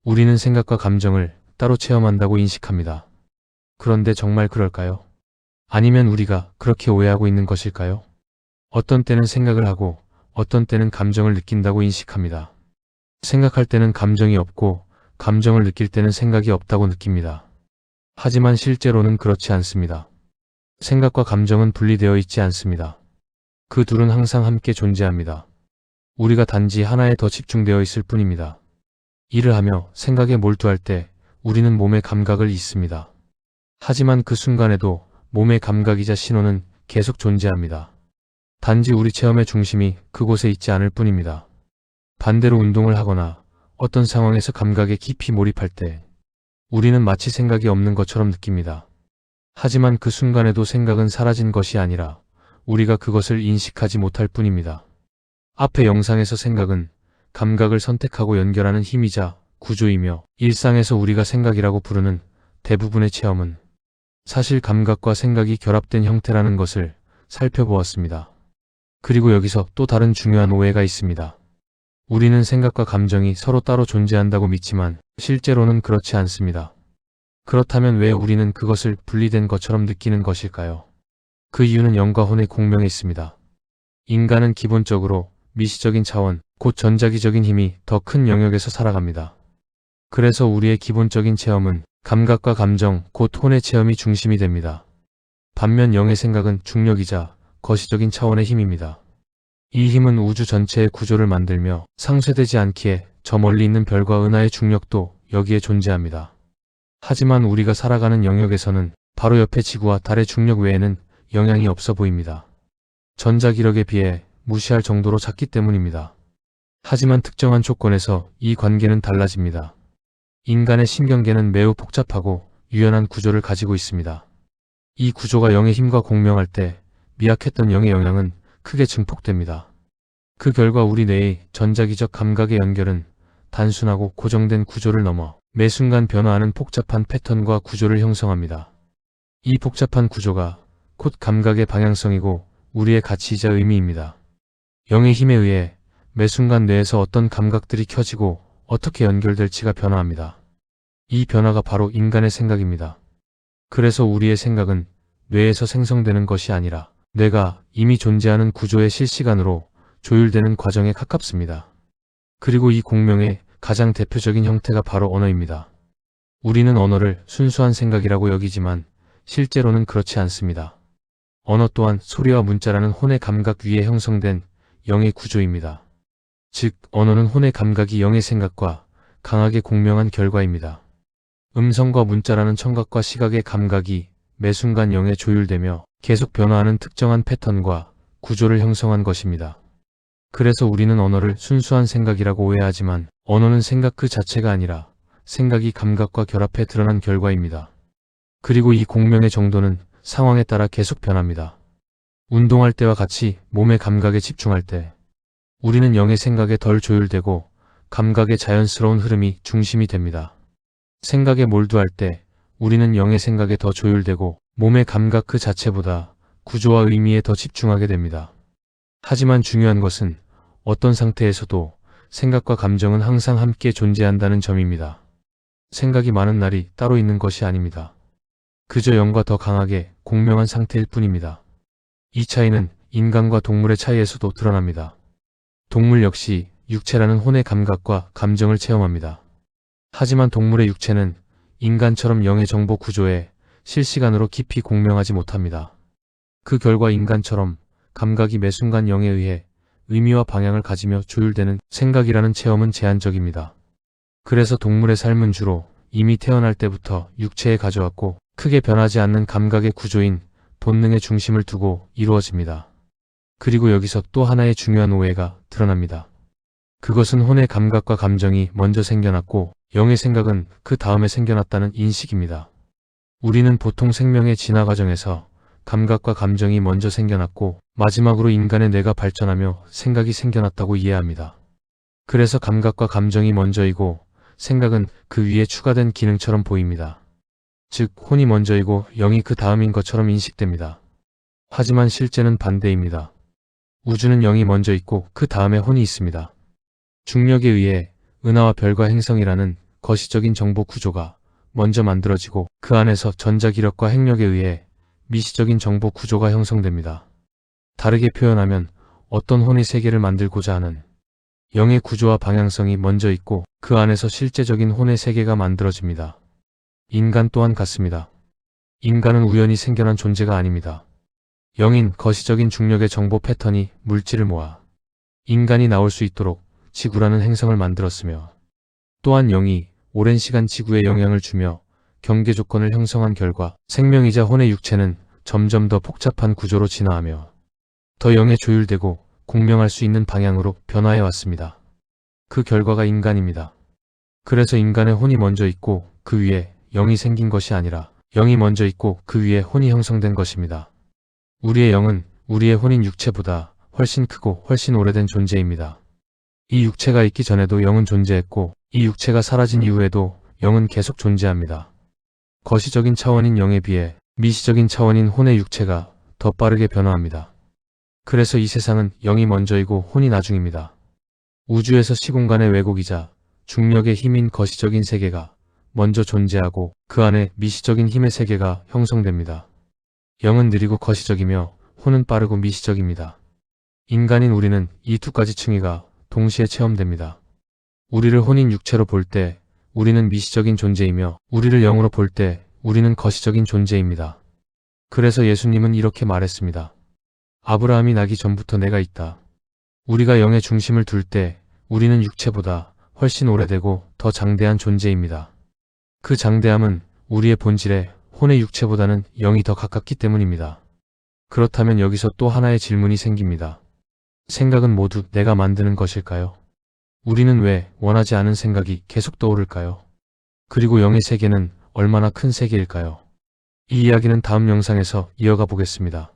우리는 생각과 감정을 따로 체험한다고 인식합니다. 그런데 정말 그럴까요? 아니면 우리가 그렇게 오해하고 있는 것일까요? 어떤 때는 생각을 하고 어떤 때는 감정을 느낀다고 인식합니다. 생각할 때는 감정이 없고 감정을 느낄 때는 생각이 없다고 느낍니다. 하지만 실제로는 그렇지 않습니다. 생각과 감정은 분리되어 있지 않습니다. 그 둘은 항상 함께 존재합니다. 우리가 단지 하나에 더 집중되어 있을 뿐입니다. 일을 하며 생각에 몰두할 때 우리는 몸의 감각을 잊습니다. 하지만 그 순간에도 몸의 감각이자 신호는 계속 존재합니다. 단지 우리 체험의 중심이 그곳에 있지 않을 뿐입니다. 반대로 운동을 하거나 어떤 상황에서 감각에 깊이 몰입할 때 우리는 마치 생각이 없는 것처럼 느낍니다. 하지만 그 순간에도 생각은 사라진 것이 아니라 우리가 그것을 인식하지 못할 뿐입니다. 앞의 영상에서 생각은 감각을 선택하고 연결하는 힘이자 구조이며 일상에서 우리가 생각이라고 부르는 대부분의 체험은 사실 감각과 생각이 결합된 형태라는 것을 살펴보았습니다. 그리고 여기서 또 다른 중요한 오해가 있습니다. 우리는 생각과 감정이 서로 따로 존재한다고 믿지만 실제로는 그렇지 않습니다. 그렇다면 왜 우리는 그것을 분리된 것처럼 느끼는 것일까요? 그 이유는 영과 혼의 공명에 있습니다. 인간은 기본적으로 미시적인 차원, 곧 전자기적인 힘이 더 큰 영역에서 살아갑니다. 그래서 우리의 기본적인 체험은 감각과 감정, 곧 혼의 체험이 중심이 됩니다. 반면 영의 생각은 중력이자 거시적인 차원의 힘입니다. 이 힘은 우주 전체의 구조를 만들며 상쇄되지 않기에 저 멀리 있는 별과 은하의 중력도 여기에 존재합니다. 하지만 우리가 살아가는 영역에서는 바로 옆의 지구와 달의 중력 외에는 영향이 없어 보입니다. 전자기력에 비해 무시할 정도로 작기 때문입니다. 하지만 특정한 조건에서 이 관계는 달라집니다. 인간의 신경계는 매우 복잡하고 유연한 구조를 가지고 있습니다. 이 구조가 영의 힘과 공명할 때 미약했던 영의 영향은 크게 증폭됩니다. 그 결과 우리 뇌의 전자기적 감각의 연결은 단순하고 고정된 구조를 넘어 매 순간 변화하는 복잡한 패턴과 구조를 형성합니다. 이 복잡한 구조가 곧 감각의 방향성이고 우리의 가치이자 의미입니다. 영의 힘에 의해 매 순간 뇌에서 어떤 감각들이 켜지고 어떻게 연결될지가 변화합니다. 이 변화가 바로 인간의 생각입니다. 그래서 우리의 생각은 뇌에서 생성되는 것이 아니라 뇌가 이미 존재하는 구조의 실시간으로 조율되는 과정에 가깝습니다. 그리고 이 공명의 가장 대표적인 형태가 바로 언어입니다. 우리는 언어를 순수한 생각이라고 여기지만 실제로는 그렇지 않습니다. 언어 또한 소리와 문자라는 혼의 감각 위에 형성된 영의 구조입니다. 즉, 언어는 혼의 감각이 영의 생각과 강하게 공명한 결과입니다. 음성과 문자라는 청각과 시각의 감각이 매 순간 영에 조율되며 계속 변화하는 특정한 패턴과 구조를 형성한 것입니다. 그래서 우리는 언어를 순수한 생각이라고 오해하지만 언어는 생각 그 자체가 아니라 생각이 감각과 결합해 드러난 결과입니다. 그리고 이 공명의 정도는 상황에 따라 계속 변합니다. 운동할 때와 같이 몸의 감각에 집중할 때 우리는 영의 생각에 덜 조율되고 감각의 자연스러운 흐름이 중심이 됩니다. 생각에 몰두할 때 우리는 영의 생각에 더 조율되고 몸의 감각 그 자체보다 구조와 의미에 더 집중하게 됩니다. 하지만 중요한 것은 어떤 상태에서도 생각과 감정은 항상 함께 존재한다는 점입니다. 생각이 많은 날이 따로 있는 것이 아닙니다. 그저 영과 더 강하게 공명한 상태일 뿐입니다. 이 차이는 인간과 동물의 차이에서도 드러납니다. 동물 역시 육체라는 혼의 감각과 감정을 체험합니다. 하지만 동물의 육체는 인간처럼 영의 정보 구조에 실시간으로 깊이 공명하지 못합니다. 그 결과 인간처럼 감각이 매 순간 영에 의해 의미와 방향을 가지며 조율되는 생각이라는 체험은 제한적입니다. 그래서 동물의 삶은 주로 이미 태어날 때부터 육체에 가져왔고 크게 변하지 않는 감각의 구조인 본능의 중심을 두고 이루어집니다. 그리고 여기서 또 하나의 중요한 오해가 드러납니다. 그것은 혼의 감각과 감정이 먼저 생겨났고 영의 생각은 그 다음에 생겨났다는 인식입니다. 우리는 보통 생명의 진화 과정에서 감각과 감정이 먼저 생겨났고 마지막으로 인간의 뇌가 발전하며 생각이 생겨났다고 이해합니다. 그래서 감각과 감정이 먼저이고 생각은 그 위에 추가된 기능처럼 보입니다. 즉, 혼이 먼저이고 영이 그 다음인 것처럼 인식됩니다. 하지만 실제는 반대입니다. 우주는 영이 먼저 있고 그 다음에 혼이 있습니다. 중력에 의해 은하와 별과 행성이라는 거시적인 정보 구조가 먼저 만들어지고 그 안에서 전자기력과 핵력에 의해 미시적인 정보 구조가 형성됩니다. 다르게 표현하면 어떤 혼의 세계를 만들고자 하는 영의 구조와 방향성이 먼저 있고 그 안에서 실제적인 혼의 세계가 만들어집니다. 인간 또한 같습니다. 인간은 우연히 생겨난 존재가 아닙니다. 영인 거시적인 중력의 정보 패턴이 물질을 모아 인간이 나올 수 있도록 지구라는 행성을 만들었으며 또한 영이 오랜 시간 지구에 영향을 주며 경계 조건을 형성한 결과 생명이자 혼의 육체는 점점 더 복잡한 구조로 진화하며 더 영에 조율되고 공명할 수 있는 방향으로 변화해 왔습니다. 그 결과가 인간입니다. 그래서 인간의 혼이 먼저 있고 그 위에 영이 생긴 것이 아니라 영이 먼저 있고 그 위에 혼이 형성된 것입니다. 우리의 영은 우리의 혼인 육체보다 훨씬 크고 훨씬 오래된 존재입니다. 이 육체가 있기 전에도 영은 존재했고 이 육체가 사라진 이후에도 영은 계속 존재합니다. 거시적인 차원인 영에 비해 미시적인 차원인 혼의 육체가 더 빠르게 변화합니다. 그래서 이 세상은 영이 먼저이고 혼이 나중입니다. 우주에서 시공간의 왜곡이자 중력의 힘인 거시적인 세계가 먼저 존재하고 그 안에 미시적인 힘의 세계가 형성됩니다. 영은 느리고 거시적이며 혼은 빠르고 미시적입니다. 인간인 우리는 이 두 가지 층위가 동시에 체험됩니다. 우리를 혼인 육체로 볼 때 우리는 미시적인 존재이며 우리를 영으로 볼 때 우리는 거시적인 존재입니다. 그래서 예수님은 이렇게 말했습니다. 아브라함이 나기 전부터 내가 있다. 우리가 영의 중심을 둘 때 우리는 육체보다 훨씬 오래되고 더 장대한 존재입니다. 그 장대함은 우리의 본질에 혼의 육체보다는 영이 더 가깝기 때문입니다. 그렇다면 여기서 또 하나의 질문이 생깁니다. 생각은 모두 내가 만드는 것일까요? 우리는 왜 원하지 않은 생각이 계속 떠오를까요? 그리고 영의 세계는 얼마나 큰 세계일까요? 이 이야기는 다음 영상에서 이어가 보겠습니다.